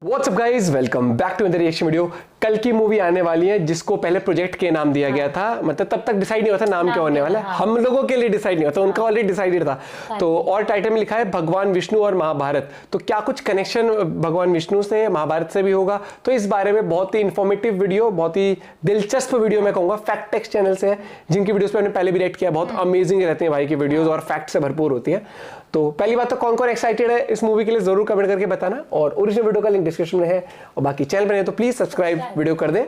WhatsApp guys, welcome back to another reaction video. कल की movie आने वाली है जिसको पहले प्रोजेक्ट के नाम दिया गया था, मतलब तब तक डिसाइड नहीं हुआ था नाम क्या होने वाला है। हम लोगों के लिए डिसाइड नहीं हुआ था, उनका ऑलरेडी डिसाइडेड था। तो और टाइटल में लिखा है भगवान विष्णु और महाभारत। तो क्या कुछ कनेक्शन भगवान विष्णु से महाभारत से भी होगा? तो इस बारे में बहुत ही इन्फॉर्मेटिव वीडियो, बहुत ही दिलचस्प वीडियो मैं कहूँगा, फैक्ट टेक्स चैनल से है, जिनकी वीडियोस पे मैंने पहले भी रिएक्ट किया। बहुत अमेजिंग रहते हैं भाई की वीडियोस और फैक्ट से भरपूर होती है। तो पहली बात तो कौन कौन एक्साइटेड है इस मूवी के लिए जरूर कमेंट करके बताना, और ओरिजिनल वीडियो का लिंक डिस्क्रिप्शन में है, और बाकी चैनल पर है तो प्लीज सब्सक्राइब, वीडियो कर दे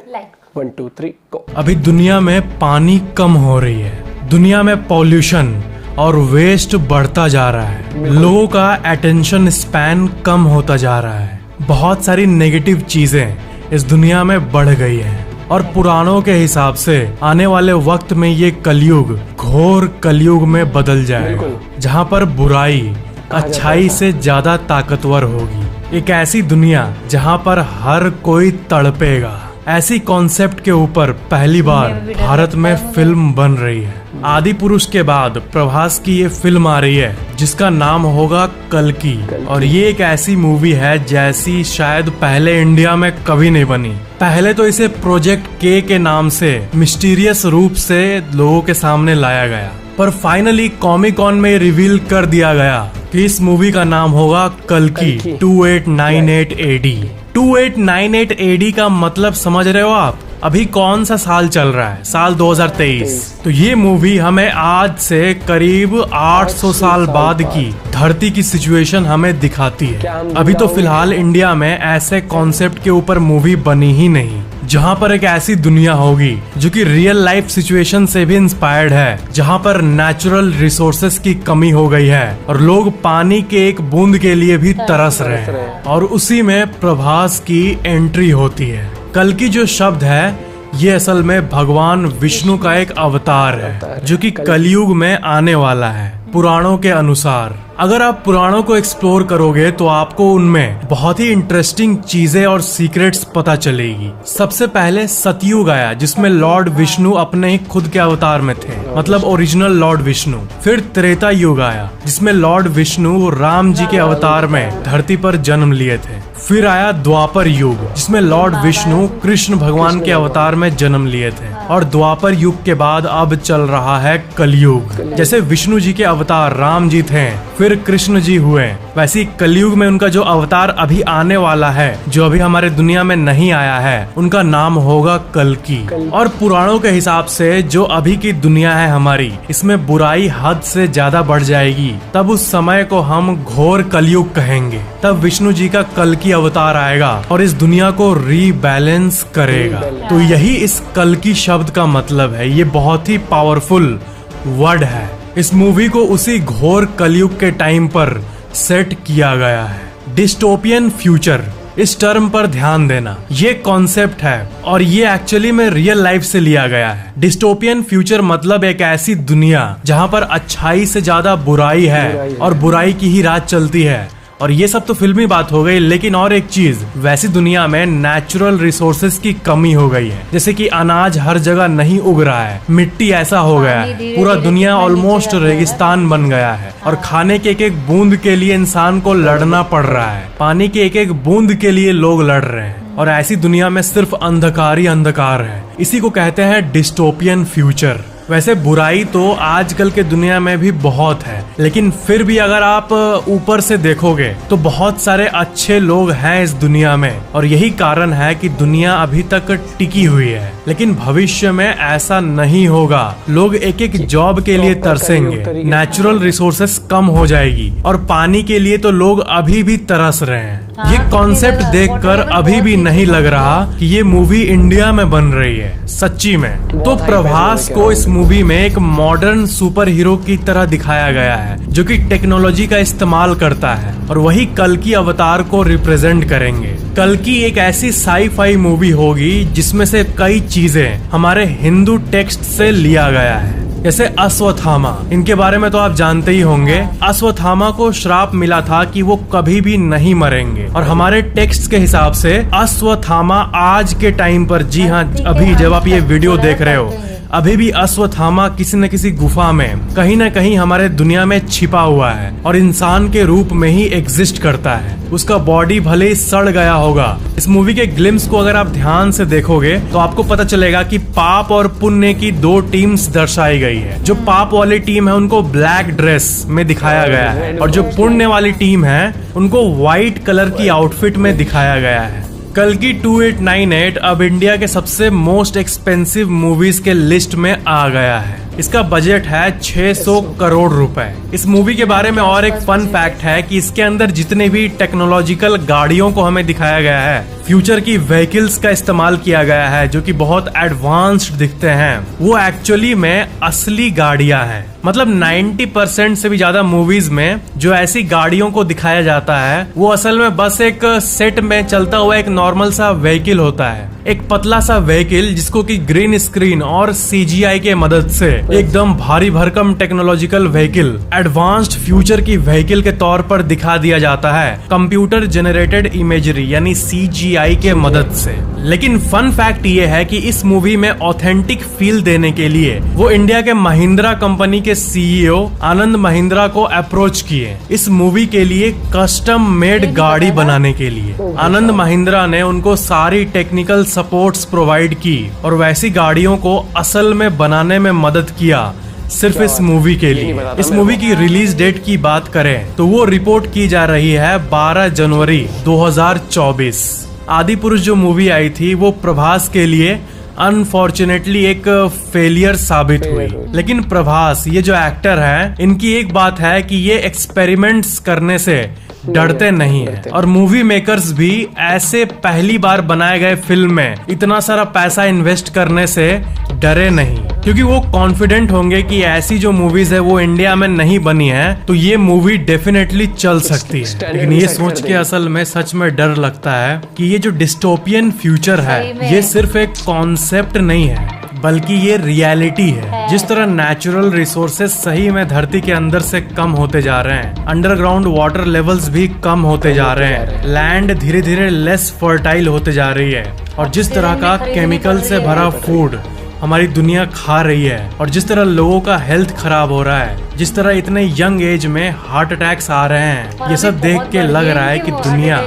1 2 3 गो। अभी दुनिया में पानी कम हो रही है, दुनिया में पॉल्यूशन और वेस्ट बढ़ता जा रहा है, लोगों का अटेंशन स्पैन कम होता जा रहा है, बहुत सारी नेगेटिव चीजें इस दुनिया में बढ़ गई हैं, और पुराणों के हिसाब से आने वाले वक्त में ये कलयुग घोर कलयुग में बदल जाएगा, जहाँ पर बुराई अच्छाई से ज्यादा ताकतवर होगी। एक ऐसी दुनिया जहाँ पर हर कोई तड़पेगा। ऐसी कॉन्सेप्ट के ऊपर पहली बार भारत में फिल्म बन रही है। आदि पुरुष के बाद प्रभास की ये फिल्म आ रही है जिसका नाम होगा कल्कि, और ये एक ऐसी मूवी है जैसी शायद पहले इंडिया में कभी नहीं बनी। पहले तो इसे प्रोजेक्ट के नाम से मिस्टीरियस रूप से लोगों के सामने लाया गया, पर फाइनली कॉमिक कॉन में रिवील कर दिया गया कि इस मूवी का नाम होगा कल्कि 2898 AD। 2898 AD का मतलब समझ रहे हो आप? अभी कौन सा साल चल रहा है? साल 2023। तो ये मूवी हमें आज से करीब 800 साल बाद की धरती की सिचुएशन हमें दिखाती है। अभी तो फिलहाल इंडिया में ऐसे कॉन्सेप्ट के ऊपर मूवी बनी ही नहीं, जहाँ पर एक ऐसी दुनिया होगी जो कि रियल लाइफ सिचुएशन से भी इंस्पायर्ड है, जहाँ पर नेचुरल रिसोर्सेस की कमी हो गई है और लोग पानी के एक बूंद के लिए भी तरस रहे हैं, और उसी में प्रभास की एंट्री होती है। कल्कि जो शब्द है ये असल में भगवान विष्णु का एक अवतार है जो कि कलयुग में आने वाला है पुराणों के अनुसार। अगर आप पुराणों को एक्सप्लोर करोगे तो आपको उनमें बहुत ही इंटरेस्टिंग चीजें और सीक्रेट्स पता चलेगी। सबसे पहले सतयुग आया जिसमें लॉर्ड विष्णु अपने ही खुद के अवतार में थे, मतलब ओरिजिनल लॉर्ड विष्णु। फिर त्रेता युग आया जिसमें लॉर्ड विष्णु राम जी के अवतार में धरती पर जन्म लिए थे। फिर आया द्वापर युग जिसमें लॉर्ड विष्णु कृष्ण भगवान के अवतार में जन्म लिए थे, और द्वापर युग के बाद अब चल रहा है कलयुग। जैसे विष्णु जी के अवतार राम जी थे, फिर कृष्ण जी हुए, वैसे कलयुग में उनका जो अवतार अभी आने वाला है, जो अभी हमारे दुनिया में नहीं आया है, उनका नाम होगा कल्कि। और पुराणों के हिसाब से जो अभी की दुनिया है हमारी, इसमें बुराई हद से ज्यादा बढ़ जाएगी। तब उस समय को हम घोर कलयुग कहेंगे। तब विष्णु जी का कल्कि अवतार आएगा और इस दुनिया को रीबैलेंस करेगा। तो यही इस कल्कि शब्द का मतलब है। ये बहुत ही पावरफुल वर्ड है। इस मूवी को उसी घोर कलयुग के टाइम पर सेट किया गया है। डिस्टोपियन फ्यूचर, इस टर्म पर ध्यान देना, ये कॉन्सेप्ट है और ये एक्चुअली में रियल लाइफ से लिया गया है। डिस्टोपियन फ्यूचर मतलब एक ऐसी दुनिया जहाँ पर अच्छाई से ज्यादा बुराई है और बुराई की ही राज चलती है। और ये सब तो फिल्मी बात हो गई, लेकिन और एक चीज, वैसी दुनिया में नेचुरल रिसोर्सेज की कमी हो गई है। जैसे कि अनाज हर जगह नहीं उग रहा है, मिट्टी ऐसा हो गया है, पूरा दुनिया ऑलमोस्ट रेगिस्तान बन गया है, और खाने के एक एक बूंद के लिए इंसान को लड़ना पड़ रहा है। पानी के एक एक बूंद के लिए लोग लड़ रहे हैं, और ऐसी दुनिया में सिर्फ अंधकार ही अंधकार है। इसी को कहते हैं डिस्टोपियन फ्यूचर। वैसे बुराई तो आजकल के दुनिया में भी बहुत है, लेकिन फिर भी अगर आप ऊपर से देखोगे तो बहुत सारे अच्छे लोग हैं इस दुनिया में, और यही कारण है कि दुनिया अभी तक टिकी हुई है। लेकिन भविष्य में ऐसा नहीं होगा। लोग एक एक जॉब के लिए तरसेंगे, नेचुरल रिसोर्सेस कम हो जाएगी, और पानी के लिए तो लोग अभी भी तरस रहे हैं। ये कॉन्सेप्ट देखकर अभी भी नहीं लग रहा कि ये मूवी इंडिया में बन रही है सच्ची में। तो प्रभास को इस मूवी में एक मॉडर्न सुपर हीरो की तरह दिखाया गया है जो कि टेक्नोलॉजी का इस्तेमाल करता है, और वही कल्कि अवतार को रिप्रेजेंट करेंगे। कल्कि एक ऐसी साई-फाई मूवी होगी जिसमें से कई चीजें हमारे हिंदू टेक्स्ट से लिया गया है। जैसे अश्वत्थामा, इनके बारे में तो आप जानते ही होंगे। अश्वत्थामा को श्राप मिला था कि वो कभी भी नहीं मरेंगे, और हमारे टेक्स्ट के हिसाब से अश्वत्थामा आज के टाइम पर, जी हाँ, अभी जब आप ये वीडियो देख रहे हो, अभी भी अश्वत्थामा किसी न किसी गुफा में कहीं न कहीं हमारे दुनिया में छिपा हुआ है और इंसान के रूप में ही एग्जिस्ट करता है। उसका बॉडी भले ही सड़ गया होगा। इस मूवी के ग्लिम्स को अगर आप ध्यान से देखोगे तो आपको पता चलेगा कि पाप और पुण्य की दो टीम्स दर्शाई गई है। जो पाप वाली टीम है उनको ब्लैक ड्रेस में दिखाया गया है और जो पुण्य वाली टीम है उनको व्हाइट कलर की आउटफिट में दिखाया गया है। कल्कि 2898 अब इंडिया के सबसे मोस्ट एक्सपेंसिव मूवीज के लिस्ट में आ गया है। इसका बजट है 600 करोड़ रुपए। इस मूवी के बारे में और एक फन फैक्ट है कि इसके अंदर जितने भी टेक्नोलॉजिकल गाड़ियों को हमें दिखाया गया है, फ्यूचर की व्हीकल्स का इस्तेमाल किया गया है जो कि बहुत एडवांस्ड दिखते हैं, वो एक्चुअली में असली गाड़ियां हैं। मतलब 90% से भी ज्यादा मूवीज में जो ऐसी गाड़ियों को दिखाया जाता है वो असल में बस एक सेट में चलता हुआ एक नॉर्मल सा व्हीकल होता है, एक पतला सा व्हीकल जिसको कि ग्रीन स्क्रीन और CGI के मदद से एकदम भारी भरकम टेक्नोलॉजिकल व्हीकल, एडवांस्ड फ्यूचर की व्हीकल के तौर पर दिखा दिया जाता है कंप्यूटर जनरेटेड इमेजरी यानी CGI के मदद से। लेकिन फन फैक्ट ये है कि इस मूवी में ऑथेंटिक फील देने के लिए वो इंडिया के महिंद्रा कंपनी के CEO आनंद महिंद्रा को अप्रोच किए इस मूवी के लिए कस्टम मेड गाड़ी बनाने के लिए। आनंद महिंद्रा ने उनको सारी टेक्निकल सपोर्ट्स प्रोवाइड की और वैसी गाड़ियों को असल में बनाने में मदद किया सिर्फ इस मूवी के लिए। इस मूवी की रिलीज डेट की बात करें तो वो रिपोर्ट की जा रही है 12 जनवरी 2024। आदि पुरुष जो मूवी आई थी वो प्रभास के लिए अनफॉर्चुनेटली एक फेलियर साबित हुई। लेकिन प्रभास ये जो एक्टर है, इनकी एक बात है कि ये एक्सपेरिमेंट्स करने से डरते नहीं है और मूवी मेकर्स भी ऐसे पहली बार बनाए गए फिल्म में इतना सारा पैसा इन्वेस्ट करने से डरे नहीं, क्योंकि वो कॉन्फिडेंट होंगे कि ऐसी जो मूवीज है वो इंडिया में नहीं बनी है तो ये मूवी डेफिनेटली चल सकती है। लेकिन ये सोच के असल में सच में डर लगता है कि ये जो डिस्टोपियन फ्यूचर है ये सिर्फ एक कॉन्सेप्ट नहीं है बल्कि ये रियलिटी है। जिस तरह नेचुरल रिसोर्सेज सही में धरती के अंदर से कम होते जा रहे हैं, अंडरग्राउंड वाटर लेवल्स भी कम होते जा रहे हैं, लैंड धीरे धीरे लेस फर्टाइल होते जा रही है और जिस तरह का केमिकल से भरा फूड हमारी दुनिया खा रही है और जिस तरह लोगों का हेल्थ खराब हो रहा है, जिस तरह इतने यंग एज में हार्ट अटैक्स आ रहे हैं, ये सब देख के लग रहा है कि दुनिया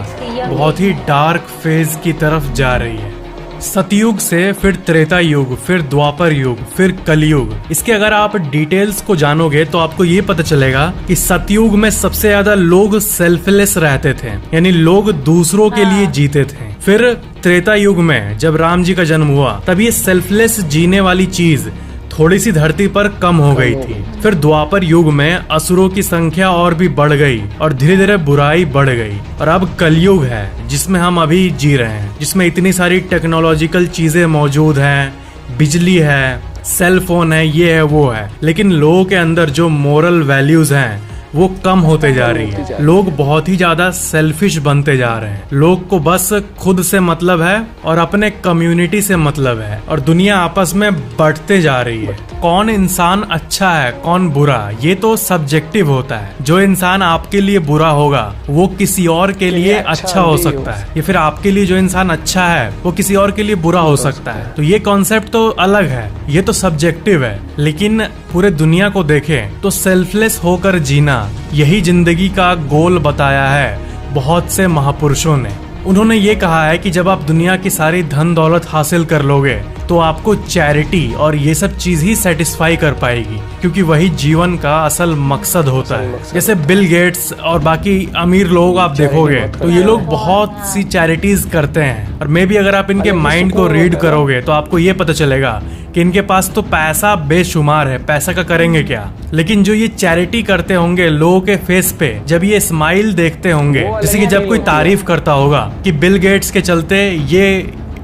बहुत ही डार्क फेज की तरफ जा रही है। सतयुग से फिर त्रेता युग, फिर द्वापर युग, फिर कलयुग। इसके अगर आप डिटेल्स को जानोगे तो आपको ये पता चलेगा कि सतयुग में सबसे ज्यादा लोग सेल्फलेस रहते थे, यानी लोग दूसरों के लिए जीते थे। फिर त्रेता युग में जब राम जी का जन्म हुआ तब ये सेल्फलेस जीने वाली चीज थोड़ी सी धरती पर कम हो गई थी। फिर द्वापर युग में असुरों की संख्या और भी बढ़ गई और धीरे धीरे बुराई बढ़ गई और अब कलयुग है जिसमें हम अभी जी रहे हैं, जिसमें इतनी सारी टेक्नोलॉजिकल चीजें मौजूद हैं, बिजली है, सेल फोन है, ये है वो है, लेकिन लोगों के अंदर जो मोरल वैल्यूज हैं वो कम होते जा रही है। लोग बहुत ही ज्यादा सेल्फिश बनते जा रहे हैं। लोग को बस खुद से मतलब है और अपने कम्युनिटी से मतलब है और दुनिया आपस में बढ़ते जा रही है। कौन इंसान अच्छा है कौन बुरा ये तो सब्जेक्टिव होता है। जो इंसान आपके लिए बुरा होगा वो किसी और के लिए अच्छा हो सकता है, या फिर आपके लिए जो इंसान अच्छा है वो किसी और के लिए बुरा हो सकता है। तो ये कॉन्सेप्ट तो अलग है, ये तो सब्जेक्टिव है। लेकिन पूरे दुनिया को देखें तो सेल्फलेस होकर जीना यही जिंदगी का गोल बताया है बहुत से महापुरुषों ने। उन्होंने ये कहा है कि जब आप दुनिया की सारी धन दौलत हासिल कर लोगे तो आपको चैरिटी और ये सब चीज ही सेटिस्फाई कर पाएगी, क्योंकि वही जीवन का असल मकसद होता है। जैसे बिल गेट्स और बाकी अमीर लोग आप देखोगे तो ये लोग बहुत सी चैरिटीज करते हैं और मे भी अगर आप इनके माइंड को रीड करोगे तो आपको ये पता चलेगा कि इनके पास तो पैसा बेशुमार है, पैसा का करेंगे क्या। लेकिन जो ये चैरिटी करते होंगे लोगों के फेस पे जब ये स्माइल देखते होंगे, जैसे कि जब कोई तारीफ करता होगा कि बिल गेट्स के चलते ये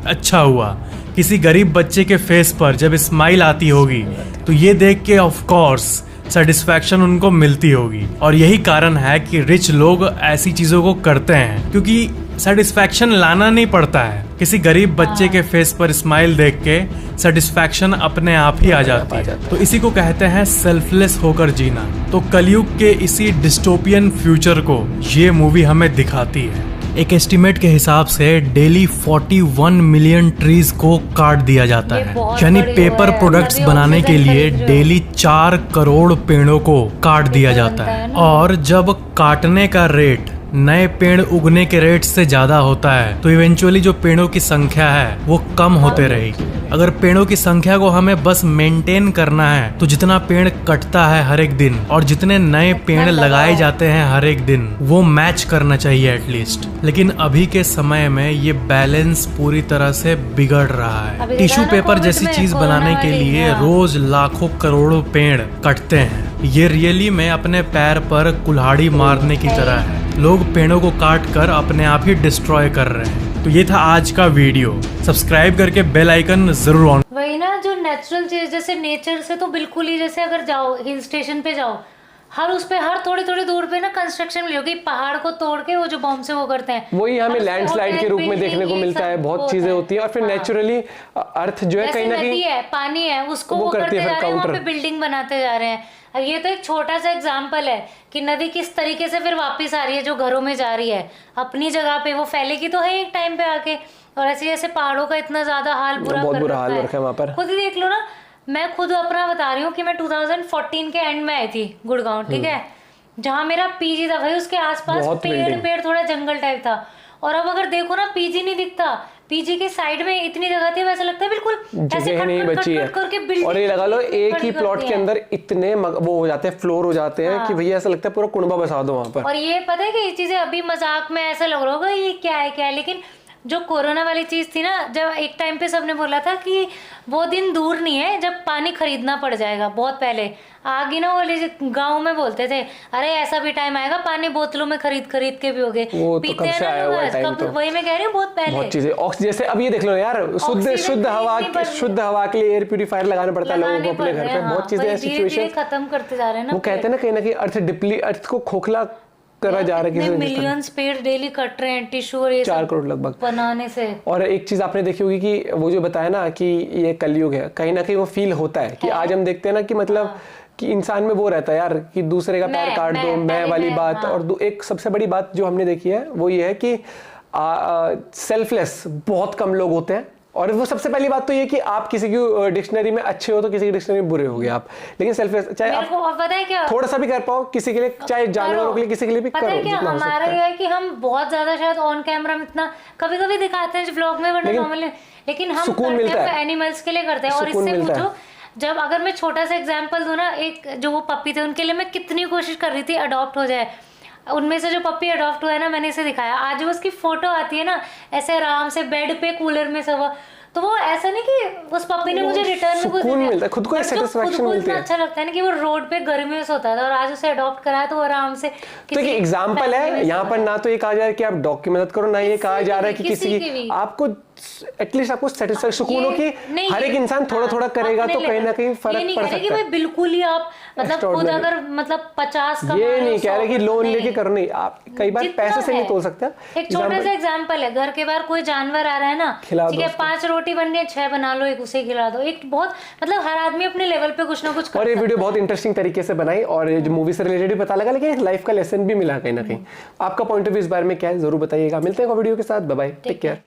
अच्छा हुआ, किसी गरीब बच्चे के फेस पर जब स्माइल आती होगी तो ये देख के ऑफ कोर्स सेटिस्फैक्शन उनको मिलती होगी। और यही कारण है कि रिच लोग ऐसी चीजों को करते हैं, क्योंकि सेटिस्फैक्शन लाना नहीं पड़ता है। किसी गरीब बच्चे के फेस पर स्माइल देख के सेटिस्फैक्शन अपने आप ही आ जाती है। तो इसी को कहते हैं सेल्फलेस होकर जीना। तो कलयुग के इसी डिस्टोपियन फ्यूचर को ये मूवी हमें दिखाती है। एक एस्टिमेट के हिसाब से डेली 41 मिलियन ट्रीज को काट दिया जाता ये है। बहुत यानी बड़ी पेपर वो है, प्रोडक्ट्स नदी बनाने के ऑक्सीजन लिए खरीद रहे हो। डेली 4 करोड़ पेड़ों को काट दिया पेपर जाता बनता है। है ना। और जब काटने का रेट नए पेड़ उगने के रेट से ज्यादा होता है तो इवेंचुअली जो पेड़ों की संख्या है वो कम होते रहेगी। अगर पेड़ों की संख्या को हमें बस मेंटेन करना है तो जितना पेड़ कटता है हर एक दिन और जितने नए पेड़ लगाए जाते हैं हर एक दिन वो मैच करना चाहिए एटलीस्ट। लेकिन अभी के समय में ये बैलेंस पूरी तरह से बिगड़ रहा है। अभी टिश्यू देखा ना पेपर कोविड जैसी में, चीज कोरोना बनाने के वाली, लिए हाँ। रोज लाखों करोड़ों पेड़ कटते हैं। ये रियली में अपने पैर पर कुल्हाड़ी मारने की तरह है। लोग पेड़ों को काट कर अपने आप ही डिस्ट्रॉय कर रहे हैं। तो ये था आज का वीडियो। सब्सक्राइब करके बेल आइकन जरूर ऑन। वही ना, जो नेचुरल चीज जैसे नेचर से तो बिल्कुल ही, जैसे अगर जाओ हिल स्टेशन पे जाओ, हर उस पे हर थोड़ी थोड़ी दूर पे ना कंस्ट्रक्शन मिलेगी, पहाड़ को तोड़ के वो जो बॉम्ब से वो करते हैं, वही हमें हर उस पे लैंडस्लाइड के होटल, रूप में बिल्डिंग, देखने को ये मिलता सब है। बहुत वो चीजें है। होती हैं और फिर हाँ। नेचुरली अर्थ जो है जैसे कहीं ना नदी कहीं है, पानी है, उसको वो वो करती करते है जा फिर रहे हैं, वहाँ पे काउंटर। बिल्डिंग बनाते जा रहे हैं। अब ये तो एक छोटा सा एग्जाम्पल है कि नदी किस तरीके से फिर वापस आ रही है, जो घरों में जा रही है अपनी जगह पे, वो फैलेगी तो है एक टाइम पे आके। और ऐसे जैसे पहाड़ों का इतना ज्यादा हाल बुरा बहुत कर बुरा रखा हाल रखा है वहाँ पर। खुद ही देख लो ना, मैं खुद अपना बता रही हूँ कि मैं 2014 के एंड में आई थी गुड़गांव, ठीक है, जहाँ मेरा पीजी था भाई, उसके आसपास बहुत पेड़ building। पेड़ थोड़ा जंगल टाइप था। और अब अगर देखो ना, पीजी नहीं दिखता, पीजी के साइड में इतनी जगह थी, वैसा लगता है बिल्कुल ऐसे जगह नहीं बची है। करके बिल्डिंग और ये लगा लो एक खड़ी ही प्लॉट करती के हैं। अंदर इतने वो हो जाते हैं, फ्लोर हो जाते हैं कि भैया ऐसा लगता है पूरा कुनबा बसा दो वहाँ पर। और ये पता है कि ये चीजें अभी मजाक में ऐसा लग रहा होगा ये क्या है, लेकिन जो कोरोना वाली चीज थी ना, जब एक टाइम पे सबने बोला था कि वो दिन दूर नहीं है जब पानी खरीदना पड़ जाएगा। बहुत पहले आगे ना वो गाँव में बोलते थे, अरे ऐसा भी टाइम आएगा पानी बोतलों में खरीद खरीद के पियोगे, वो तो पीते कब हैं से ना आया लोग हुआ है आज, टाइम कब तो। वही मैं कह रही हूँ, बहुत पहले। बहुत चीजें जैसे अब ये देख लो यार, शुद्ध ऑक्सीजन शुद्ध हवा खरीदनी पड़ रही है। शुद्ध हवा के लिए एयर प्यूरिफायर लगाना पड़ता है लोगों लगाने को अपने पड़ घर रहे पे। हैं, बहुत हाँ, चीजें वही ऐसी धीरे-धीरे सिचुएशन खत्म करते जा रहे हैं ना। वो कहते हैं ना कहीं ना कहीं अर्थ को खोखला करा जा रहा है किसी मिलियंस पेड़ डेली कट रहे हैं टिश्यू और ये 4 सब करोड़ लगभग बनाने से। और एक चीज आपने देखी होगी कि वो जो बताया ना कि ये कलयुग है, कहीं ना कहीं वो फील होता है कि आज हम देखते हैं ना कि मतलब कि इंसान में वो रहता है यार कि दूसरे का पैर काट दो, मैं वाली बात। और एक सबसे बड़ी बात जो हमने देखी है वो ये है कि सेल्फलेस बहुत कम लोग होते हैं। और वो सबसे पहली बात तो ये कि आप किसी की डिक्शनरी में अच्छे हो तो किसी की डिक्शनरी में बुरे हो गए आप, लेकिन सेल्फलेस चाहे मेरे को और पता है क्या, आप थोड़ा सा भी कर पाओ किसी के लिए, चाहे जानवरों के लिए, किसी के लिए भी पता करो है क्या, जितना हो हमारा सकता ये है। है कि हम बहुत ज्यादा शायद ऑन कैमरा में इतना कभी कभी दिखाते हैं व्लॉग में, वरना नॉर्मली, लेकिन हम सुकून करते मिलता हैं है। एनिमल्स के लिए करते हैं। और सुकून इससे मिलता है। पूछो, जब अगर मैं छोटा सा एग्जांपल दूं ना, एक जो वो पप्पी थे उनके लिए मैं कितनी कोशिश कर रही थी अडॉप्ट हो जाए, उनमें से जो पप्पी अडॉप्ट हुआ है ना, मैंने इसे दिखाया, आज वो उसकी फोटो आती है ना ऐसे आराम से बेड पे कूलर में सब, तो वो ऐसा नहीं कि उस पप्पी ने मुझे रिटर्न में कुछ सुकून दिया, मिलता है, खुद को एक but जो satisfaction खुद को मिलती इतना है। अच्छा लगता है ना कि वो रोड पे गर्मी में सोता था और आज उसे अडॉप्ट कराया तो वो आराम से तो एक एग्जाम्पल है यहाँ पर, ना तो ये कहा जा रहा है कि आप डॉग की मदद करो, ना ये कहा जा रहा है कि किसी किसी की भी। की आपको एटलीस्ट आपको सेटिस्फैक्शन सुकून हो कि नहीं, हर एक इंसान थोड़ा थोड़ा करेगा तो कहीं ना कहीं फर्क पड़ सकता कि भाई है। बिल्कुल ही आप मतलब खुद Extraordinary। अगर मतलब 50 का ये नहीं कह रहे कि लोन लेके करो, नहीं, आप कई बार जितना पैसे से नहीं है। तोल सकते। एक छोटा सा एग्जांपल है, घर के बाहर कोई जानवर आ रहा है ना, खिला ठीक दो है, उसको। 5 रोटी बननी है, 6 बना लो, एक उसे खिला दो, एक बहुत मतलब हर आदमी अपने लेवल पे कुछ ना कुछ कर और ये सकता वीडियो बहुत इंटरेस्टिंग तरीके से बनाई और जो मूवी से रिलेटेड भी पता लगा, लेकिन एक लाइफ का लेसन भी मिला कहीं ना कहीं। आपका पॉइंट ऑफ व्यू इस बारे में क्या है जरूर बताइएगा। मिलते हैं वीडियो के साथ, बाय बाय, टेक केयर।